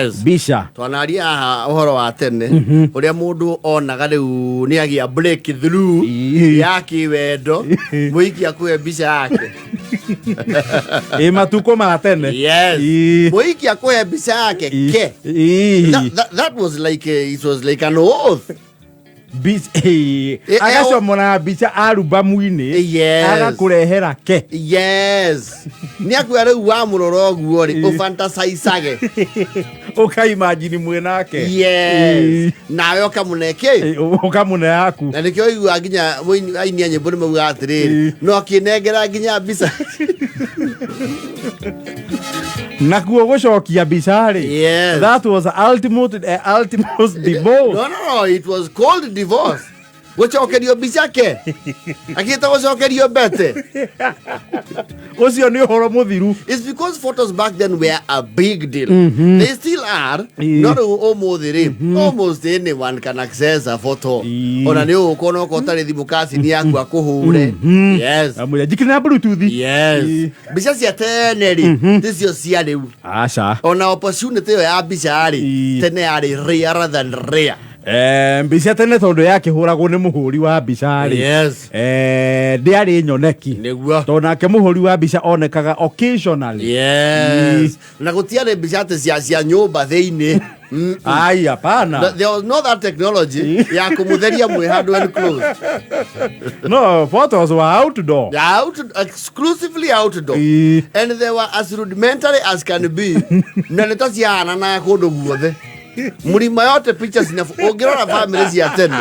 Mbica twanaria uhoro wa tene uria mundu onaga riu ni agia break through ya kiwendo muikia kwe mbica yake matuko ma tene. Yes, muikia kwe mbica yake ke. That was like it was like an oath. Agaco mona mbica alubamu-ini agakurehera ke. Yes, ni akwira riu wa muroro guo ri ufantasize uka imagine mwenake. Yes, nawe okamuneke ukamune yaku na nikio igua nginya ainia nyimbo ni mauga atiriri no kinengera nginya mbica nakuo gucokia mbica ri. Yes, that was ultimate divorce. No, it was called divorce. Gucokerio mbica ke agita gucokerio bete ucio ni uhoro muthiru. It's because photos back then were a big deal. They still are. Not almost anyone can access a photo. Ona ni ukona ukotari thimu kasi ni yaku akuhure. Yes, amuya jikina bluetooth. Yes, mbica cia tene ri ticio cia riu. Acha ona opportunity ya mbica ri tene yari rare than rare. Mbica tene tondu yake huragwo ni muhuri wa mbica ri. Yes, ndiari nyoneki niguo tondu nake muhuri wa mbica onekaga occasionally. Yes, na gutiare mbica cia nyumba theini. Ai hapana, there was no that technology ya kumutheria mwe hand and close. No, photos were outdoor. Exclusively outdoor. And they were as rudimentary as can be. Na nitaciana na kundu guothe mulima yote pictures ungirora family cia tene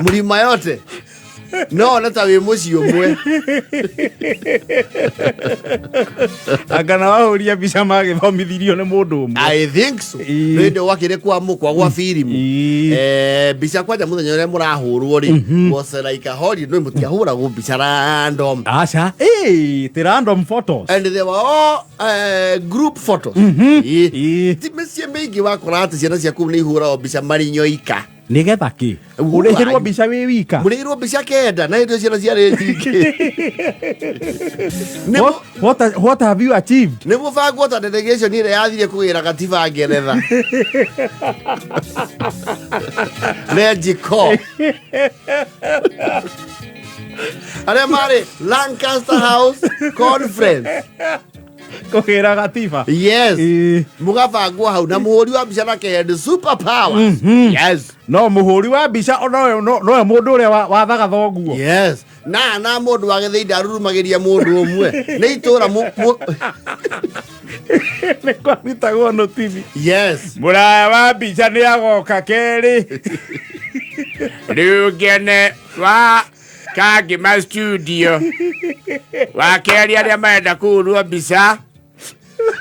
mulima yote no neta wi mucio mwe agana wahuria mbica magithomithirio ni mundu umwe. I think so. Ndio wakire kwa mukwa gwa firimu mbica kwanja muthenya uria murahurwo ri was like a holiday no mutiahura go mbica random. Acha the random photos, and they were all group photos. Timesie mingi wakora ati ciana cia kum ni hura mbica marinyo ika nigetha ki urehirwo mbica wi wika murehirwo mbica kenda na ndio ciana cia rĩtingi. What have you achieved? Ni mubango ta delegation ile yathire kugira gatiba Ngeretha Legiko are mare Lancaster House Conference kugira gatiba. Yes, mugabangwo hau na muhuri wa mbica na head super power. Yes, no muhuri wa mbica no mundu uria wathaga thoguo. Yes, na mundu wa githei ndarurumagiria mundu umwe ni itura ni kwa mitagwo no TV. Yes, muraya wa mbica ni agoka keri riu ngene wa kagi ma studio wa keri aria maenda kurua mbica.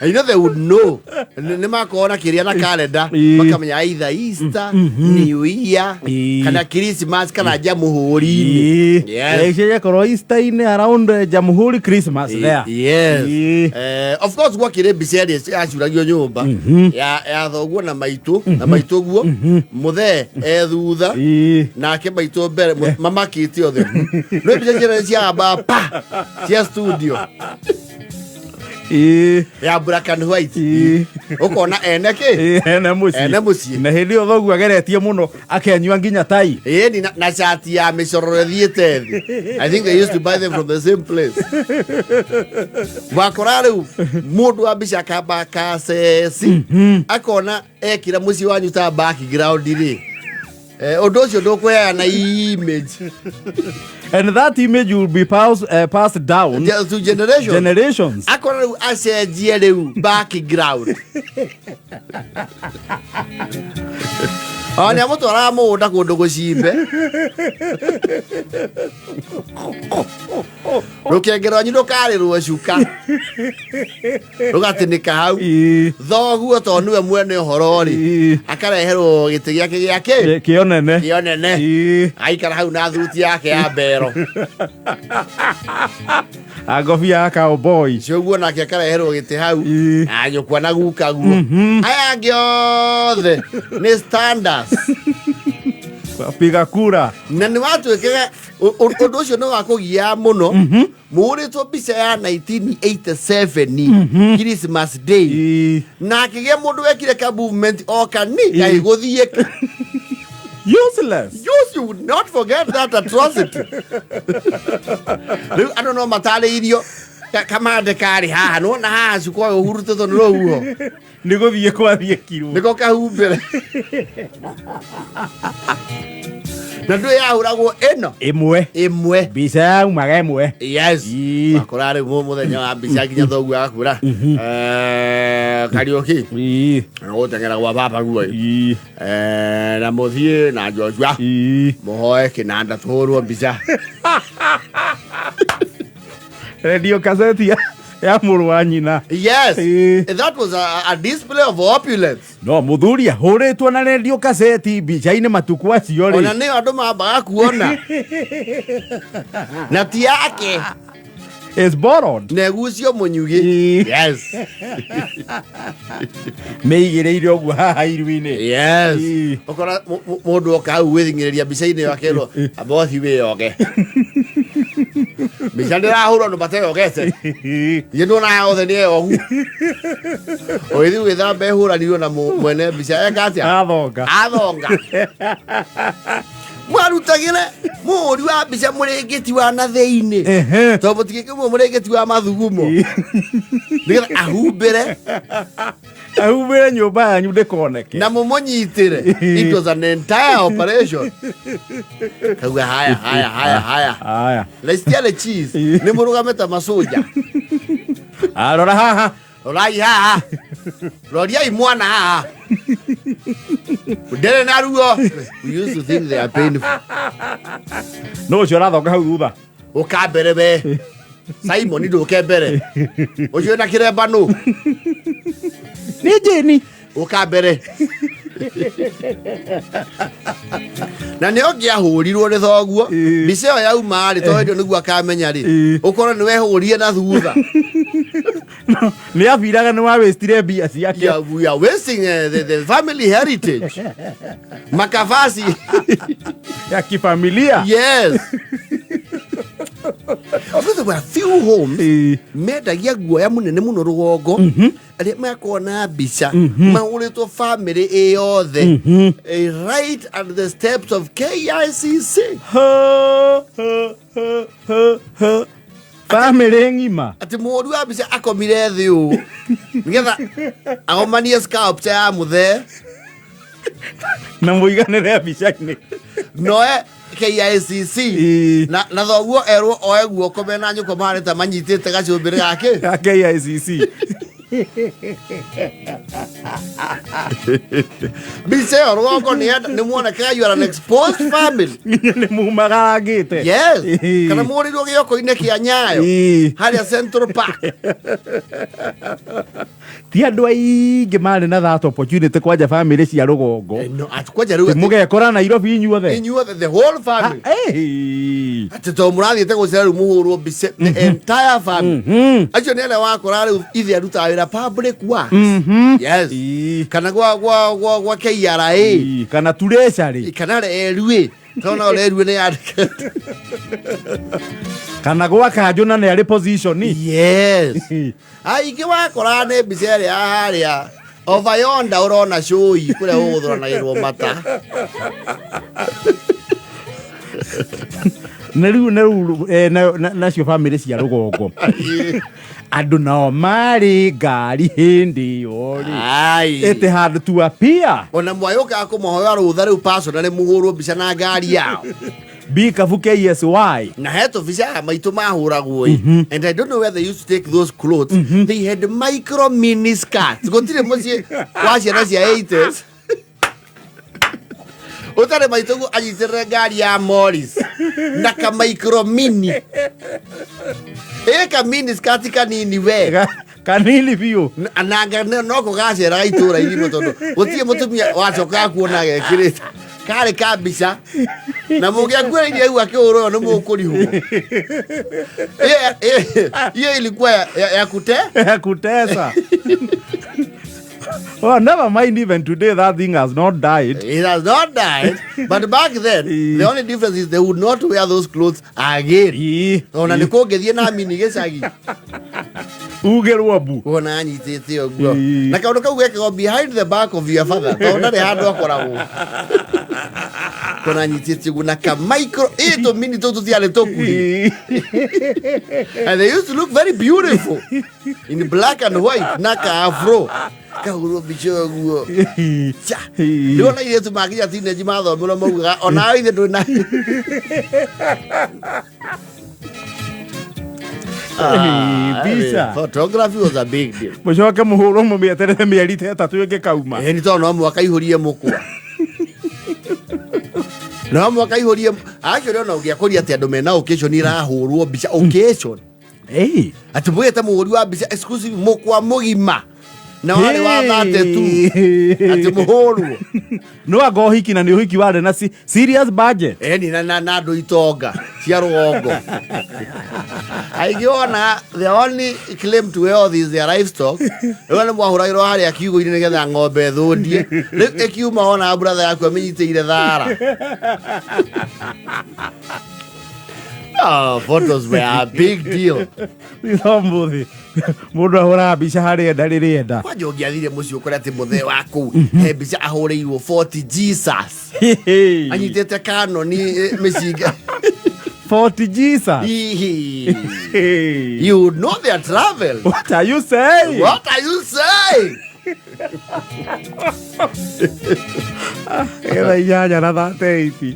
I know they would know. Ni makona kiria na calendar makamenya either Easter, New Year, kana Christmas kana Jamuhuri. Yes, yeah, koro Easter in around Jamuhuri Christmas there. Yes. Of course what kire biseri acuragio nyumba ya thoguo na maitu guo muthe thutha nake maitu mbere mamakiti othe no biseri cia aba pa cia studio ya black and white ukona eneke ene muci na hindi othogu ageretie muno akenywa nginya tai ni na chati ya micoro thiete. I think they used to buy them from the same place. Wakora riu mundu wa mbica kamba kasesi akona ekira muci wanyu ta background ri undu ucio ndukwea na image. And that image will be passed down to generations. Akora riu acenjie riu background oni amutwara munda kundu gucimbe rukengero nyi ndukarirwo cuka rugatinika hau thoguo to niwe mwene uhoro ri akareherwo giti giake kionene aikara hau na thuti yake ya mbero agofia ya cowboy cioguo nake akareherwo giti hau na nyukwa na guka guo aya giothe ni standards piga kura na ni watu Undu ucio no gakugia muno muritwo mbica ya 1987 Christmas Day na akigia mundu wekire ka movement okani gai guthie useless. You would not forget that atrocity. I don't know matale idio kamande kari haha no na haha sukwa uhurute to no huo Niko thie kwa thie kiru niko kahumbere na ndu ya uragwo eno imwe mbica ya umaga imwe. yes akorare muthenya wa mbica kinya thogu akura karaoke na gutengera gwa baba guo na muthie na Joshua muhoe kinanda tuhurwo mbica radio cassette ya muru wa nyina. Yes, that was a display of opulence. No muthuria huritwo na radio cassette mbica-ini matuku acio ri. Ona ni andu mambaga kuona. Na ti yake. Is borrowed. Negucio munyugi. Yes. Meigireire oguo haha iru-ini. Yes. Okora mundu okau withingireria mbica-ini yakero abothi we yoge. Mbica ndirahurwo no bate yogete. Yendo na othe ni ogu. Oithi withambe huranirwo na mwene mbica ekatia. Athonga. Mwarutagire muri wa mbica murengeti wa na theini to mutigike murengeti wa mathugumo nigetha ahumbire nyumba yanyu ndikoneke na mumunyitire. It was an entire operation. Kaguo haya let's tell the cheese ni murugameta masoja arora haha orai haha roria mwana haha Udere na ruo. We used to think they are painful. No chorathonga hau thutha. Ukambere be. Simon ndu ukembere. Ucio na kiremba nu. Ni jeni. Ukambere. Na ne ogia hurirwo ni thoguo. Mbica yo yauma ri to ndio niguo akamenya ri. Ukoro ni wehurie na thutha. Ni afiraga ni wa westire bia ciake. Yeah, we are wasting the family heritage. Makavasi ya kifamilia. Yes. There were a few homes medagia guoya munene muno rugongo aria makona mbica mauritwo family eyothe right at the steps of KICC. Family ngima ati mundu wa mbica akomire thi u nigetha agomanie sculpture ya muthe na muiganire mbica-ini noe KICC na thoguo erwo oe guoko mena nyuko mareta manyitite gacumbire gake KICC Bise rugongo ni muoneka you are an exposed family. Ni mumagarangite. Yes. Kana murirwo gioko-ine kia Nyayo. Haria Central Park. Ti andu aingi mari na that opportunity kwanja family cia rugongo. No, atukwaja rugo. Mugekora Nairobi inyuothe. Inyuothe the whole family. Ati to murathiete gucera muhurwo Bise the entire family. Acio ni ele wakora riu ithi aruta wira public works. Yes. Kana gwa KRA. Kana turesari. Kana erwe. Tona erwe ni yandika. Kana gwa kajuna ni ari position ni. Yes. Aingi wakora ni Bise ria haria. Over yonder urona shoyi kuria uguthuranairwo mata. Nacio family cia rugongo andu nao mari ngari hindi yori ete hard to appear ona mwayuka kumuhoya rutha riu personally muhurwo mbica na ngari yao mbica KSY na heto visa maitu mahuragwo and I don't know where they used to take those clothes. They had micro miniskirts gotire mucie kwa ciana cia 80s utare maitogo anyitire ngari ya Morris na ka micro mini ka mini skirt kanini we kanini biu ananga no ko gacera itura irimo tondu utie mutumia wacoka kuona ekirite kare kabisa na mugia kweli yau akiuro no mukurihu ye ilikuwa ya kutesa Oh, never mind, even today that thing has not died. It has not died. But back then, the only difference is they would not wear those clothes again. Ona niko gethie na mini gecagi. Ugerwo bu. Ona anyitite oguo. Na kaundu kau gekego behind the back of your father. Tonda ni handu akoragwo. Kona anyitite oguo na ka micro 8 mini to tiale tokuri. And they used to look very beautiful in black and white. Na ka afro. Kauro bichoguo. Cha. Ndona ile tu magia teenage mathomo mauga ona ithe ndona. Mbica. Photography was a big deal. Mucoke muhuro mumieterere mieri 3 ingikauma. Ni to no mwaka ihurie mukwa. No mwaka ihurie actually no ngiakoria ati andu mena occasion irahurwo mbica occasion. Ati mwete muhuri wa mbica exclusive mukwa mugima. Na wale wa thate tu. Ati muhuru. No ago hiki na ni hiki wale na serious budget. Ni na ndo itonga cia rugongo. Aigiona the only claim to wear these their livestock. Wale mwahurairo hari akiugo ine getha ng'ombe thundie. Ekiuma ona brother yaku amenyiteire thara. Oh, photos were a big deal. Thombuthi. Mundu ahura mbica haria ndariri enda. Kwa njogi athire muci ukore ati muthe waku he mbica ahurirwo 40 Jesus. Anyitete kano ni micinga. 40 Jesus. You know their travel. What are you saying? What are you saying? Era yanya na 38.